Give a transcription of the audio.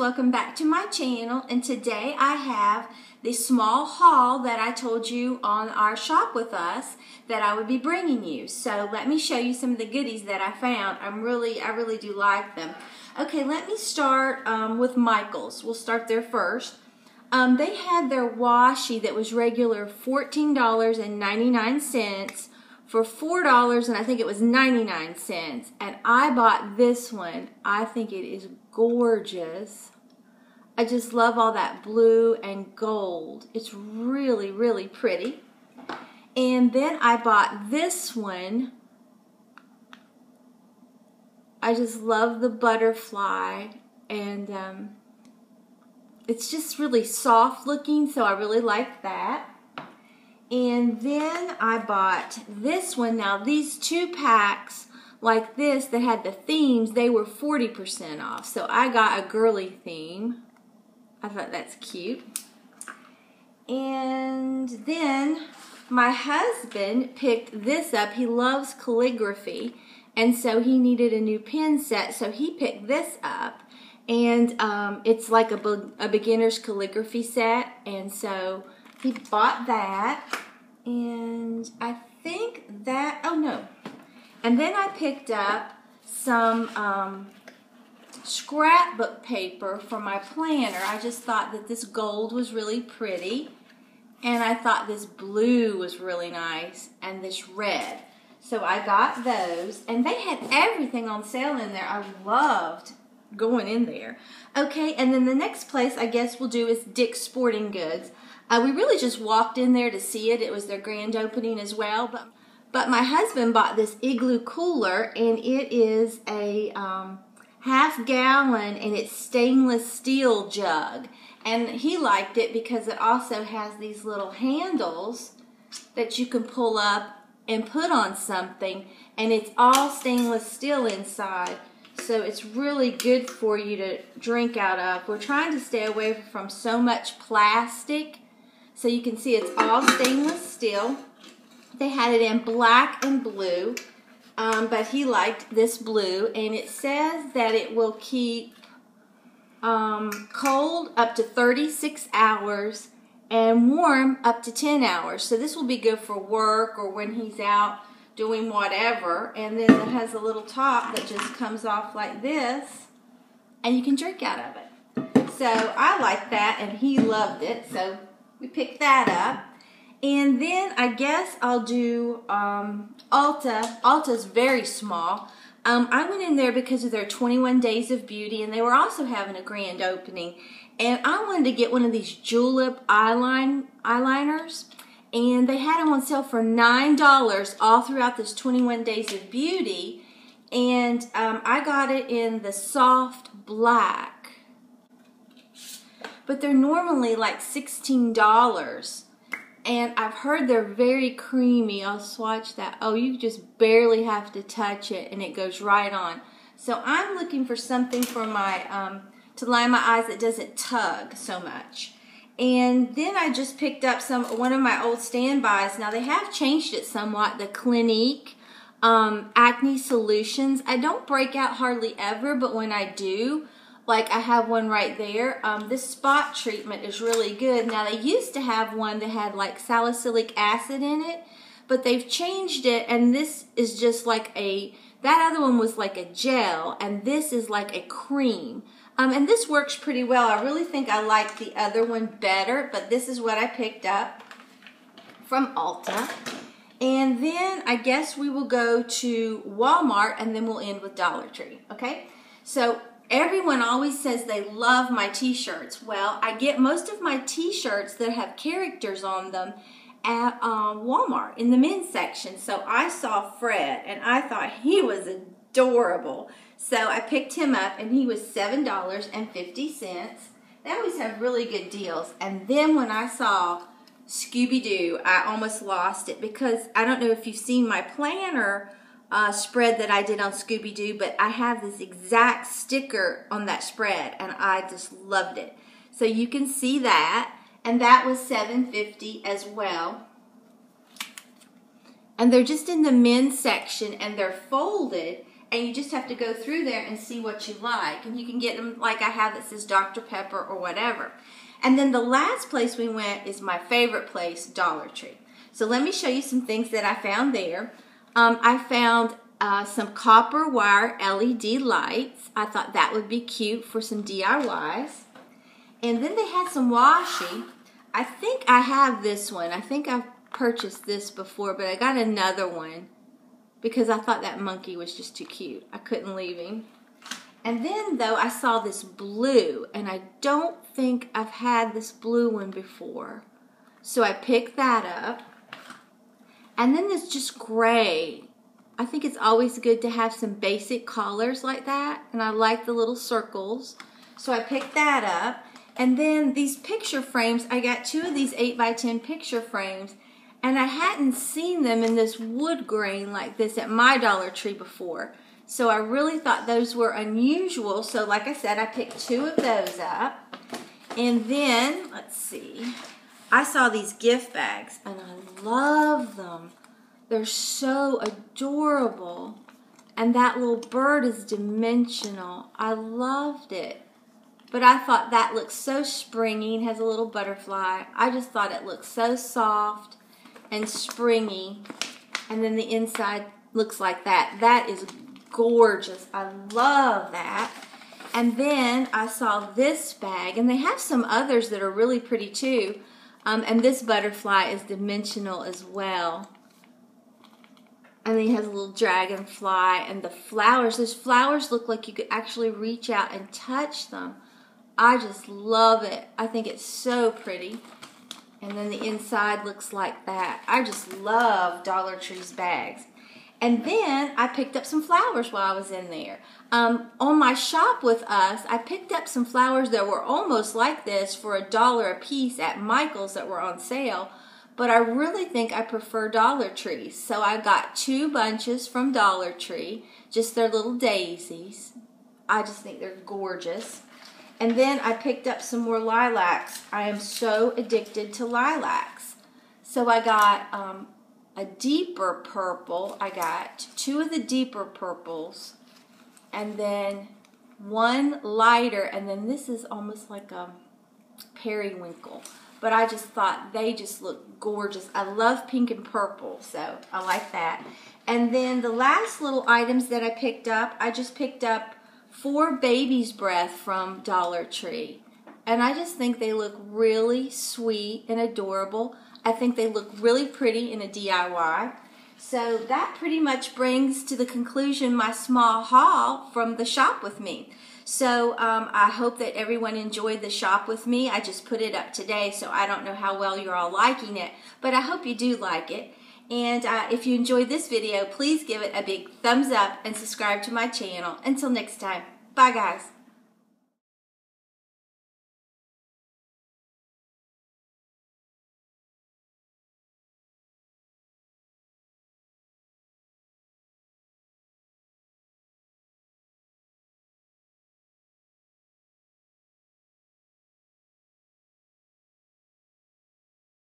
welcome back to my channel, and today I have the small haul that I told you on our shop with us that I would be bringing you. So let me show you some of the goodies that I found. I really do like them. Okay, let me start with Michael's. We'll start there first. They had their washi that was regular $14.99 for $4 and I think it was 99 cents, and I bought this one. I think it is gorgeous. I just love all that blue and gold. It's really pretty. And then I bought this one. I just love the butterfly, and it's just really soft looking, so I really like that. And then I bought this one. Now these 2 packs like this that had the themes, they were 40% off. So I got a girly theme. I thought that's cute. And then my husband picked this up. He loves calligraphy, and so he needed a new pen set, so he picked this up. And it's like a beginner's calligraphy set, and so he bought that. And I think that, oh no. And then I picked up some scrapbook paper for my planner. I just thought that this gold was really pretty, and I thought this blue was really nice, and this red. So I got those, and they had everything on sale in there. I loved going in there. Okay, and then the next place I guess we'll do is Dick's Sporting Goods. We really just walked in there to see it. It was their grand opening as well. But my husband bought this igloo cooler, and it is a half gallon, and it's stainless steel jug. And he liked it because it also has these little handles that you can pull up and put on something, and it's all stainless steel inside. So it's really good for you to drink out of. We're trying to stay away from so much plastic. So you can see it's all stainless steel. They had it in black and blue, but he liked this blue, and it says that it will keep cold up to 36 hours and warm up to 10 hours. So this will be good for work or when he's out doing whatever. And then it has a little top that just comes off like this, and you can drink out of it. So I like that, and he loved it, so we picked that up. And then I guess I'll do Ulta. Ulta's very small. I went in there because of their 21 Days of Beauty, and they were also having a grand opening. And I wanted to get one of these julep eyeliners, and they had them on sale for $9 all throughout this 21 Days of Beauty. And I got it in the soft black. But they're normally like $16. And I've heard they're very creamy. I'll swatch that. Oh, you just barely have to touch it and it goes right on. So I'm looking for something for my, to line my eyes that doesn't tug so much. And then I just picked up one of my old standbys. Now they have changed it somewhat. The Clinique Acne Solutions. I don't break out hardly ever, but when I do, like I have one right there. This spot treatment is really good. Now they used to have one that had like salicylic acid in it, but they've changed it, and this is just like that other one was like a gel, and this is like a cream. And this works pretty well. I really think I like the other one better, but this is what I picked up from Ulta. And then I guess we will go to Walmart, and then we'll end with Dollar Tree, okay? So everyone always says they love my t-shirts. Well, I get most of my t-shirts that have characters on them at Walmart in the men's section. So I saw Fred, and I thought he was adorable. So I picked him up, and he was $7.50. They always have really good deals. And then when I saw Scooby-Doo, I almost lost it, because I don't know if you've seen my planner spread that I did on Scooby-Doo, but I have this exact sticker on that spread, and I just loved it. So you can see that, and that was $7.50 as well. And they're just in the men's section, and they're folded, and you just have to go through there and see what you like. And you can get them like I have that says Dr. Pepper or whatever. And then the last place we went is my favorite place, Dollar Tree. So let me show you some things that I found there. I found some copper wire LED lights. I thought that would be cute for some DIYs. And then they had some washi. I think I have this one. I think I've purchased this before, but I got another one because I thought that monkey was just too cute. I couldn't leave him. And then, though, I saw this blue, and I don't think I've had this blue one before. So I picked that up. And then this just gray. I think it's always good to have some basic colors like that, and I like the little circles. So I picked that up. And then these picture frames, I got 2 of these 8x10 picture frames, and I hadn't seen them in this wood grain like this at my Dollar Tree before. So I really thought those were unusual. So like I said, I picked 2 of those up. And then, let's see, I saw these gift bags, and I love them. They're so adorable. And that little bird is dimensional. I loved it. But I thought that looks so springy and has a little butterfly. I just thought it looked so soft and springy. And then the inside looks like that. That is gorgeous. I love that. And then I saw this bag, and they have some others that are really pretty too. And this butterfly is dimensional as well. And then he has a little dragonfly, and the flowers. Those flowers look like you could actually reach out and touch them. I just love it. I think it's so pretty. And then the inside looks like that. I just love Dollar Tree's bags. And then I picked up some flowers while I was in there. On my shop with us, I picked up some flowers that were almost like this for $1 a piece at Michael's that were on sale. But I really think I prefer Dollar Tree. So I got 2 bunches from Dollar Tree, just their little daisies. I just think they're gorgeous. And then I picked up some more lilacs. I am so addicted to lilacs. So I got a deeper purple. I got 2 of the deeper purples, and then 1 lighter, and then this is almost like a periwinkle. But I just thought they just look gorgeous. I love pink and purple, so I like that. And then the last little items that I picked up, I just picked up 4 baby's breath from Dollar Tree. And I just think they look really sweet and adorable. I think they look really pretty in a DIY. So that pretty much brings to the conclusion my small haul from the shop with me. So I hope that everyone enjoyed the shop with me. I just put it up today, so I don't know how well you're all liking it. But I hope you do like it. And if you enjoyed this video, please give it a big thumbs up and subscribe to my channel. Until next time, bye guys.